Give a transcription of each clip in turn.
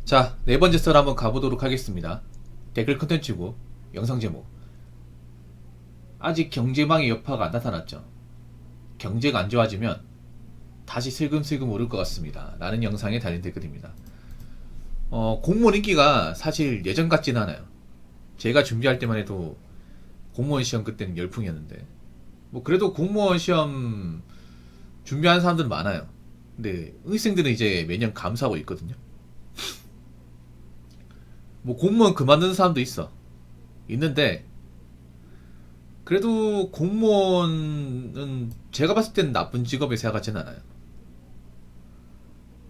자, 네 번째 썰 한번 가보도록 하겠습니다. 댓글 컨텐츠고, 영상 제목. 아직 경제망의 여파가 안 나타났죠. 경제가 안 좋아지면 다시 슬금슬금 오를 것 같습니다. 라는 영상에 달린 댓글입니다. 공무원 인기가 사실 예전 같진 않아요. 제가 준비할 때만 해도 공무원 시험 그때는 열풍이었는데, 뭐 그래도 공무원 시험 준비하는 사람들은 많아요. 근데 의생들은 이제 매년 감사하고 있거든요. 뭐 공무원 그만두는 사람도 있어. 있는데 그래도 공무원은 제가 봤을 때는 나쁜 직업에 생각하진 않아요.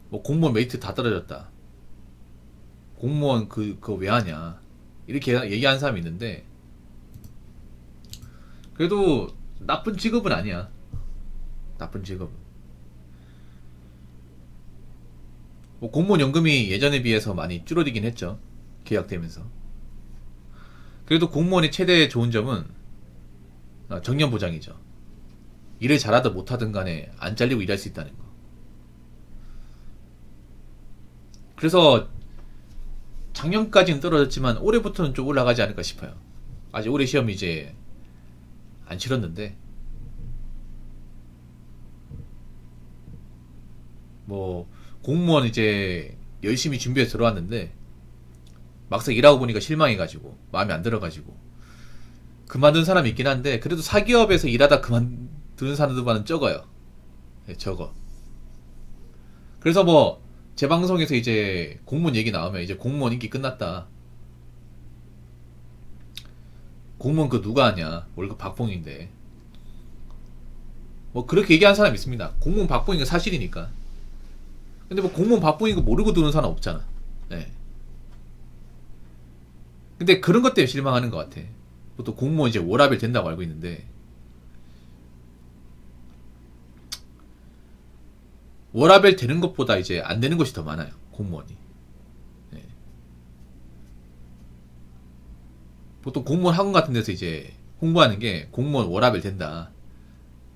뭐 공무원 메리트 다 떨어졌다. 공무원 그거 왜 하냐. 이렇게 얘기하는 사람이 있는데 그래도 나쁜 직업은 아니야. 나쁜 직업은. 뭐 공무원 연금이 예전에 비해서 많이 줄어들긴 했죠. 계약되면서. 그래도 공무원의 최대 좋은 점은 정년 보장이죠. 일을 잘하든 못하든 간에 안 잘리고 일할 수 있다는 거. 그래서 작년까지는 떨어졌지만 올해부터는 좀 올라가지 않을까 싶어요. 아직 올해 시험이 이제 안 치렀는데 뭐 공무원 이제 열심히 준비해서 들어왔는데 막상 일하고 보니까 실망해가지고 마음에 안 들어가지고 그만둔 사람이 있긴 한데 그래도 사기업에서 일하다 그만두는 사람들보다는 적어요. 네, 적어. 그래서 뭐 제 방송에서 이제 공무원 얘기 나오면 이제 공무원 인기 끝났다. 공무원 그 누가 하냐. 월급 박봉인데. 뭐 그렇게 얘기하는 사람이 있습니다. 공무원 박봉인 거 사실이니까. 근데 뭐 공무원 박봉인 거 모르고 들어오는 사람 없잖아. 네. 근데 그런 것 때문에 실망하는 것 같아. 보통 공무원 이제 워라밸 된다고 알고 있는데 워라밸 되는 것보다 이제 안 되는 것이 더 많아요. 공무원이. 네. 보통 공무원 학원 같은 데서 이제 홍보하는 게 공무원 워라밸 된다.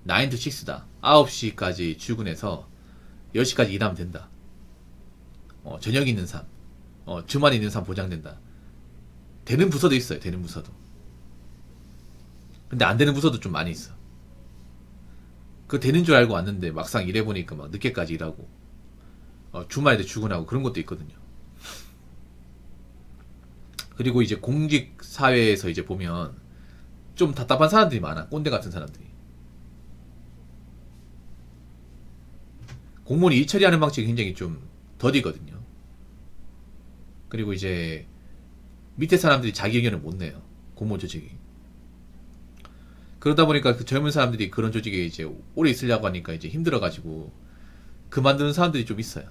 9 to 6다. 9시까지 출근해서 10시까지 일하면 된다. 저녁 있는 삶. 주말 있는 삶 보장된다. 되는 부서도 있어요. 되는 부서도. 근데 안 되는 부서도 좀 많이 있어. 그 되는 줄 알고 왔는데 막상 일해보니까 막 늦게까지 일하고 주말에도 출근하고 그런 것도 있거든요. 그리고 이제 공직 사회에서 이제 보면 좀 답답한 사람들이 많아. 꼰대 같은 사람들이. 공무원이 일 처리하는 방식이 굉장히 좀 더디거든요. 그리고 이제 밑에 사람들이 자기 의견을 못 내요. 공무원 조직이. 그러다 보니까 그 젊은 사람들이 그런 조직에 이제 오래 있으려고 하니까 이제 힘들어가지고 그만두는 사람들이 좀 있어요.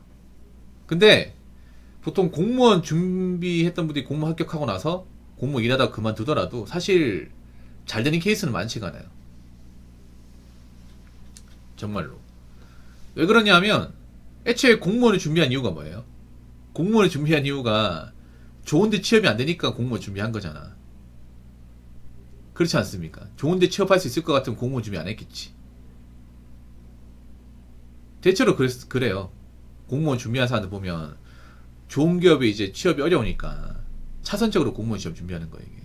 근데 보통 공무원 준비했던 분들이 공무원 합격하고 나서 공무원 일하다가 그만두더라도 사실 잘 되는 케이스는 많지가 않아요. 정말로. 왜 그러냐면 애초에 공무원을 준비한 이유가 뭐예요? 공무원을 준비한 이유가 좋은데 취업이 안 되니까 공무원 준비한 거잖아. 그렇지 않습니까? 좋은데 취업할 수 있을 것 같으면 공무원 준비 안 했겠지. 대체로 그래요. 공무원 준비한 사람들 보면 좋은 기업에 이제 취업이 어려우니까 차선적으로 공무원 시험 준비하는 거예요, 이게.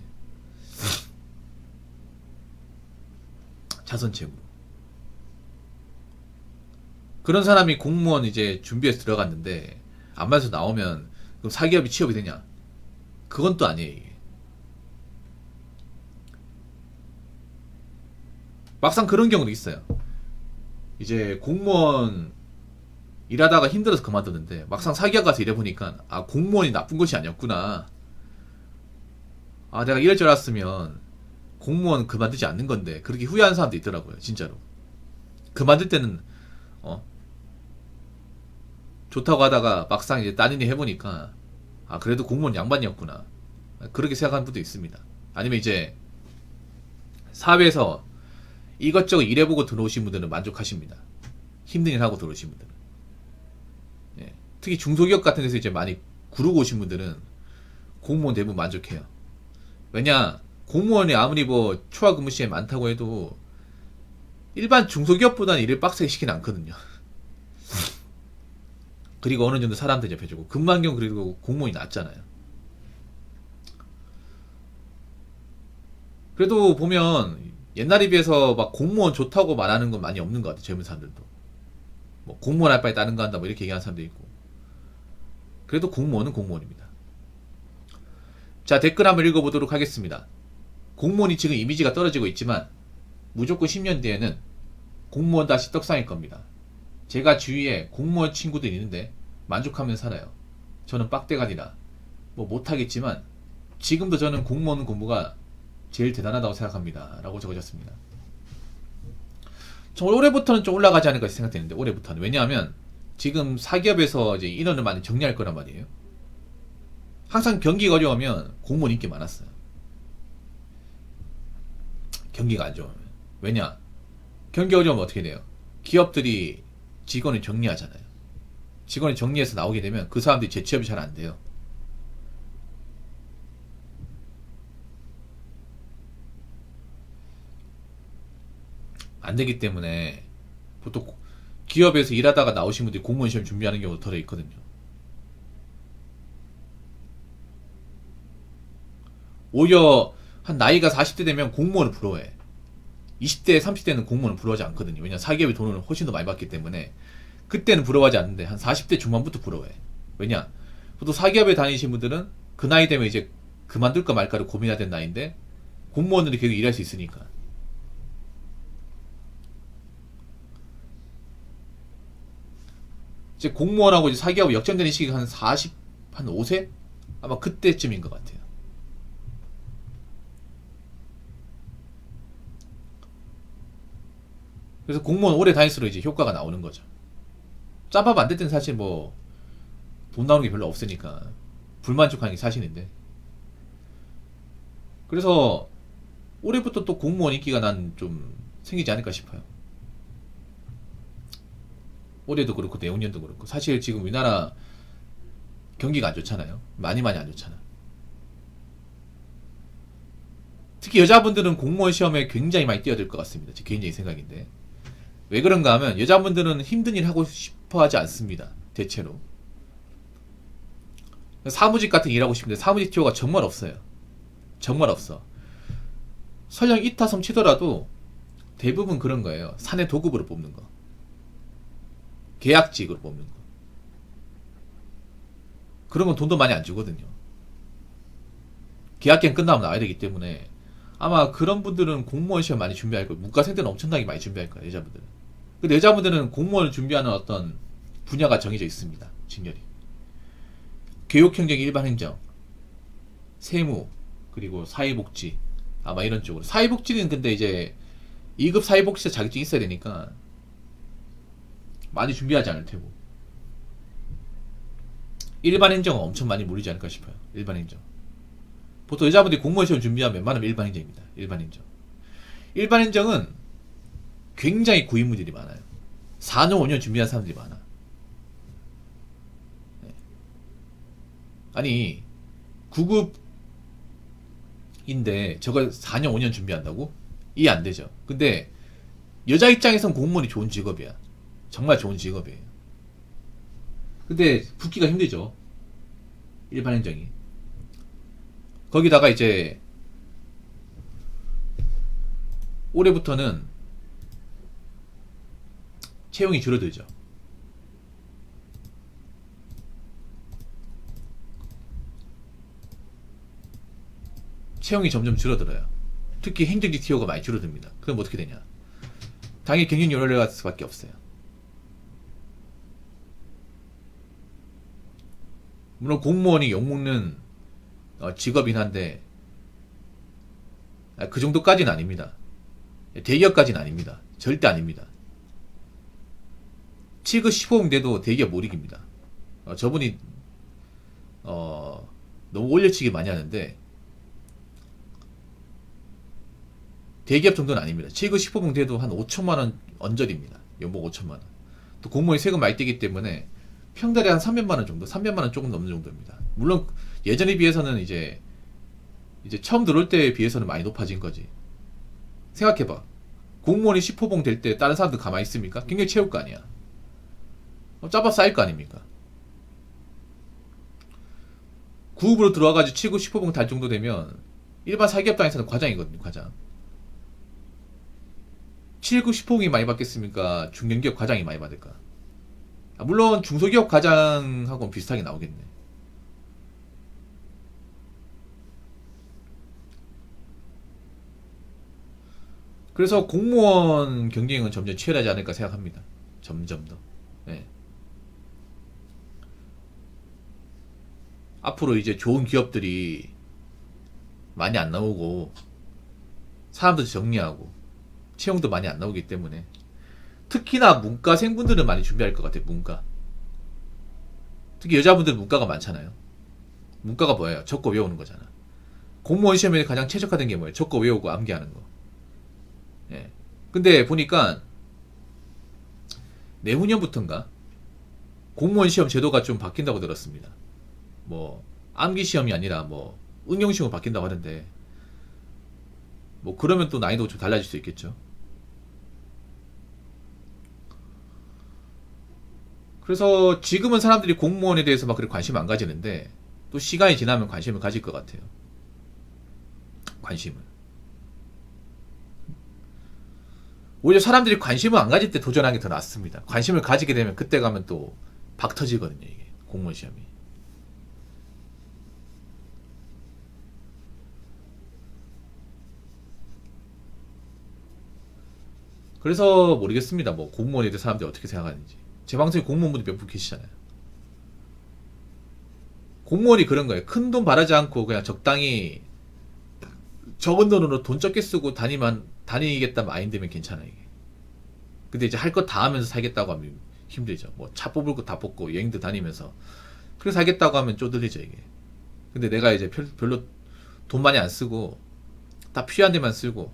차선책으로. 그런 사람이 공무원 이제 준비해서 들어갔는데 안 맞아서 나오면 그럼 사기업이 취업이 되냐? 그건 또 아니에요, 이게. 막상 그런 경우도 있어요. 이제 공무원 일하다가 힘들어서 그만두는데 막상 사기업 가서 일해보니까 아 공무원이 나쁜 것이 아니었구나. 아 내가 이럴 줄 알았으면 공무원 그만두지 않는 건데 그렇게 후회하는 사람도 있더라고요. 진짜로. 그만둘 때는 어 좋다고 하다가 막상 이제 딴 일 해보니까 아 그래도 공무원 양반이었구나. 그렇게 생각하는 분도 있습니다. 아니면 이제 사회에서 이것저것 일해보고 들어오신 분들은 만족하십니다. 힘든 일 하고 들어오신 분들은. 예. 특히 중소기업 같은 데서 이제 많이 구르고 오신 분들은 공무원 대부분 만족해요. 왜냐 공무원이 아무리 뭐 초과 근무 시간이 많다고 해도 일반 중소기업보다는 일을 빡세게 시키진 않거든요. 그리고 어느 정도 사람들 접해주고 근무환경 그리고 공무원이 낫잖아요. 그래도 보면 옛날에 비해서 막 공무원 좋다고 말하는 건 많이 없는 것 같아요. 젊은 사람들도. 뭐 공무원 할 바에 다른 거 한다 뭐 이렇게 얘기하는 사람도 있고. 그래도 공무원은 공무원입니다. 자, 댓글 한번 읽어보도록 하겠습니다. 공무원이 지금 이미지가 떨어지고 있지만 무조건 10년 뒤에는 공무원 다시 떡상일 겁니다. 제가 주위에 공무원 친구들이 있는데 만족하면서 살아요. 저는 빡대가리라 뭐 못하겠지만 지금도 저는 공무원 공부가 제일 대단하다고 생각합니다. 라고 적어졌습니다. 저 올해부터는 좀 올라가지 않을까 생각되는데, 올해부터는. 왜냐하면 지금 사기업에서 이제 인원을 많이 정리할 거란 말이에요. 항상 경기가 어려우면 공무원 인기 많았어요. 경기가 안 좋으면. 왜냐? 경기 어려우면 어떻게 돼요? 기업들이 직원을 정리하잖아요. 직원을 정리해서 나오게 되면 그 사람들이 재취업이 잘 안 돼요. 안 되기 때문에 보통 기업에서 일하다가 나오신 분들이 공무원 시험 준비하는 경우도 덜어 있거든요. 오히려 한 나이가 40대 되면 공무원을 부러워해. 20대, 30대는 공무원을 부러워하지 않거든요. 왜냐면 사기업이 돈을 훨씬 더 많이 받기 때문에 그때는 부러워하지 않는데 한 40대 중반부터 부러워해. 왜냐? 보통 사기업에 다니신 분들은 그 나이 되면 이제 그만둘까 말까를 고민해야 되는 나이인데 공무원들이 계속 일할 수 있으니까. 이제 공무원하고 이제 사기업이 역전되는 시기가 한 40, 한 5세? 아마 그때쯤인 것 같아요. 그래서 공무원 오래 다닐수록 이제 효과가 나오는 거죠. 짬밥 안 될 때는 사실 뭐 돈 나오는 게 별로 없으니까 불만족하는 게 사실인데. 그래서 올해부터 또 공무원 인기가 난 좀 생기지 않을까 싶어요. 올해도 그렇고 내후년도 그렇고. 사실 지금 우리나라 경기가 안 좋잖아요. 많이 안 좋잖아. 특히 여자분들은 공무원 시험에 굉장히 많이 뛰어들 것 같습니다. 제 개인적인 생각인데. 왜 그런가 하면 여자분들은 힘든 일 하고 싶어 하지 않습니다. 대체로. 사무직 같은 일 하고 싶은데 사무직 티오가 정말 없어요. 정말 없어. 설령 이타섬 치더라도 대부분 그런 거예요. 사내 도급으로 뽑는 거. 계약직으로 뽑는 거. 그런 건 돈도 많이 안 주거든요. 계약기간 끝나면 나와야 되기 때문에 아마 그런 분들은 공무원 시험 많이 준비할 거예요. 문과생들은 엄청나게 많이 준비할 거예요. 여자분들은. 근데 여자분들은 공무원을 준비하는 어떤 분야가 정해져 있습니다. 직렬이. 교육행정, 일반행정, 세무, 그리고 사회복지, 아마 이런 쪽으로. 사회복지는 근데 이제 2급 사회복지사 자격증이 있어야 되니까 많이 준비하지 않을 테고. 일반행정은 엄청 많이 몰리지 않을까 싶어요. 일반행정. 보통 여자분들이 공무원 시험 준비하면 웬만하면 일반행정입니다. 일반행정. 일반행정은 굉장히 고인물들이 많아요. 4년, 5년 준비한 사람들이 많아. 네. 아니, 9급인데 저걸 4년, 5년 준비한다고? 이해 안 되죠. 근데 여자 입장에선 공무원이 좋은 직업이야. 정말 좋은 직업이에요. 근데 붙기가 힘들죠. 일반행정이. 거기다가 이제 올해부터는 채용이 줄어들죠. 채용이 점점 줄어들어요. 특히 행정직 티오가 많이 줄어듭니다. 그럼 어떻게 되냐? 당연히 경쟁률 올라갈 수밖에 없어요. 물론 공무원이 욕먹는 직업이긴 한데 그 정도까지는 아닙니다. 대기업까지는 아닙니다. 절대 아닙니다. 7급 15응대도 대기업 못 이깁니다. 저분이 너무 올려치기 많이 하는데 대기업 정도는 아닙니다. 7급 15응대도 한 5천만원 언저리입니다. 연봉 5천만원. 또 공무원이 세금 많이 떼기 때문에 평달에 한 300만원 정도, 300만원 조금 넘는 정도입니다. 물론 예전에 비해서는 이제 처음 들어올 때에 비해서는 많이 높아진 거지. 생각해봐. 공무원이 10호봉 될 때 다른 사람들 가만히 있습니까? 굉장히 채울 거 아니야. 짜봐 쌓일 거 아닙니까? 구급으로 들어와가지고 7급 슈퍼봉 달 정도 되면 일반 사기업당에서는 과장이거든요. 과장. 7급 슈퍼봉이 많이 받겠습니까? 중견기업 과장이 많이 받을까? 물론 중소기업 과장하고는 비슷하게 나오겠네. 그래서 공무원 경쟁은 점점 치열하지 않을까 생각합니다. 점점 더. 네. 앞으로 이제 좋은 기업들이 많이 안 나오고 사람들 정리하고 채용도 많이 안 나오기 때문에 특히나 문과생분들은 많이 준비할 것 같아요. 문과. 특히 여자분들은 문과가 많잖아요. 문과가 뭐예요? 적고 외우는 거잖아. 공무원 시험에 가장 최적화된 게 뭐예요? 적고 외우고 암기하는 거. 예. 근데 보니까 내후년부터인가 공무원 시험 제도가 좀 바뀐다고 들었습니다. 뭐 암기 시험이 아니라 뭐 응용 시험으로 바뀐다고 하는데 뭐 그러면 또 난이도가 좀 달라질 수 있겠죠. 그래서 지금은 사람들이 공무원에 대해서 막 그렇게 관심 안 가지는데 또 시간이 지나면 관심을 가질 것 같아요. 관심을. 오히려 사람들이 관심을 안 가질 때 도전하는 게 더 낫습니다. 관심을 가지게 되면 그때 가면 또 박 터지거든요. 이게 공무원 시험이. 그래서 모르겠습니다. 뭐 공무원에 대해 사람들이 어떻게 생각하는지. 제 방송에 공무원분들 몇 분 계시잖아요. 공무원이 그런 거예요. 큰 돈 바라지 않고 그냥 적당히 적은 돈으로 돈 적게 쓰고 다니겠다 마인드면 괜찮아요. 이게. 근데 이제 할 것 다 하면서 살겠다고 하면 힘들죠. 뭐 차 뽑을 거 다 뽑고 여행도 다니면서 그래서 살겠다고 하면 쪼들리죠 이게. 근데 내가 이제 별로 돈 많이 안 쓰고 다 필요한 데만 쓰고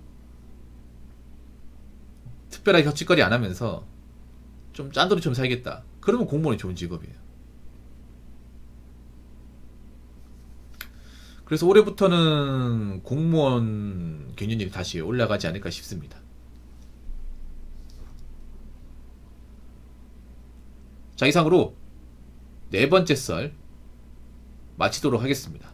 특별하게 헛짓거리 안 하면서 좀 짠돌이처럼 살겠다. 그러면 공무원이 좋은 직업이에요. 그래서 올해부터는 공무원 경쟁률이 다시 올라가지 않을까 싶습니다. 자, 이상으로 네 번째 썰 마치도록 하겠습니다.